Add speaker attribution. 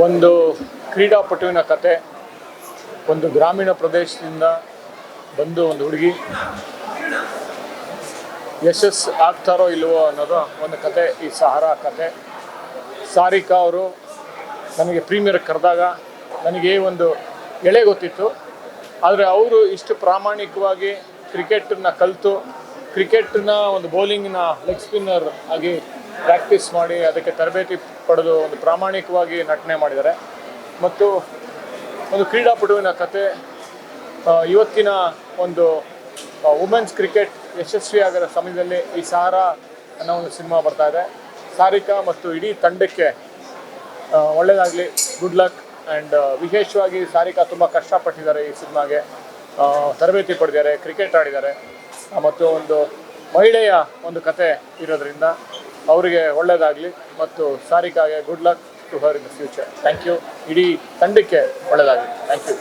Speaker 1: ಒಂದು ಕ್ರೀಡಾಪಟುವಿನ ಕತೆ, ಒಂದು ಗ್ರಾಮೀಣ ಪ್ರದೇಶದಿಂದ ಬಂದು ಒಂದು ಹುಡುಗಿ ಯಶಸ್ಸು ಆಗ್ತಾರೋ ಇಲ್ವೋ ಅನ್ನೋದು ಒಂದು ಕತೆ. ಈ ಸಹಾರಾ ಕತೆ. ಸಾರಿಕಾ ಅವರು ನನಗೆ ಪ್ರೀಮಿಯರ್ ಕರೆದಾಗ ನನಗೆ ಒಂದು ಎಳೆ ಗೊತ್ತಿತ್ತು, ಆದರೆ ಅವರು ಇಷ್ಟು ಪ್ರಾಮಾಣಿಕವಾಗಿ ಕ್ರಿಕೆಟನ್ನ ಕಲಿತು ಕ್ರಿಕೆಟನ್ನ ಒಂದು ಬೌಲಿಂಗಿನ ಲೆಗ್ ಸ್ಪಿನ್ನರ್ ಆಗಿ ಪ್ರಾಕ್ಟೀಸ್ ಮಾಡಿ ಅದಕ್ಕೆ ತರಬೇತಿ ಪಡೆದು ಒಂದು ಪ್ರಾಮಾಣಿಕವಾಗಿ ನಟನೆ ಮಾಡಿದ್ದಾರೆ. ಮತ್ತು ಒಂದು ಕ್ರೀಡಾಪಟುವಿನ ಕತೆ. ಇವತ್ತಿನ ಒಂದು ವುಮೆನ್ಸ್ ಕ್ರಿಕೆಟ್ ಯಶಸ್ವಿಯಾಗಿರೋ ಸಮಯದಲ್ಲಿ ಈ ಸಹಾರಾ ಅನ್ನೋ ಒಂದು ಸಿನಿಮಾ ಬರ್ತಾ ಇದೆ. ಸಾರಿಕಾ ಮತ್ತು ಇಡೀ ತಂಡಕ್ಕೆ ಒಳ್ಳೆಯದಾಗಲಿ, ಗುಡ್ ಲಕ್. ಆ್ಯಂಡ್ ವಿಶೇಷವಾಗಿ ಸಾರಿಕಾ ತುಂಬ ಕಷ್ಟಪಟ್ಟಿದ್ದಾರೆ ಈ ಸಿನಿಮಾಗೆ, ತರಬೇತಿ ಪಡೆದಿದ್ದಾರೆ, ಕ್ರಿಕೆಟ್ ಆಡಿದ್ದಾರೆ. ಮತ್ತು ಒಂದು ಮಹಿಳೆಯ ಒಂದು ಕತೆ ಇರೋದ್ರಿಂದ ಅವರಿಗೆ ಒಳ್ಳೆಯದಾಗಲಿ ಮತ್ತು ಸಾರಿಕಾಗೆ good luck to her in the future. Thank you. ಇಡೀ ತಂಡಕ್ಕೆ ಒಳ್ಳೆಯದಾಗಲಿ. Thank you.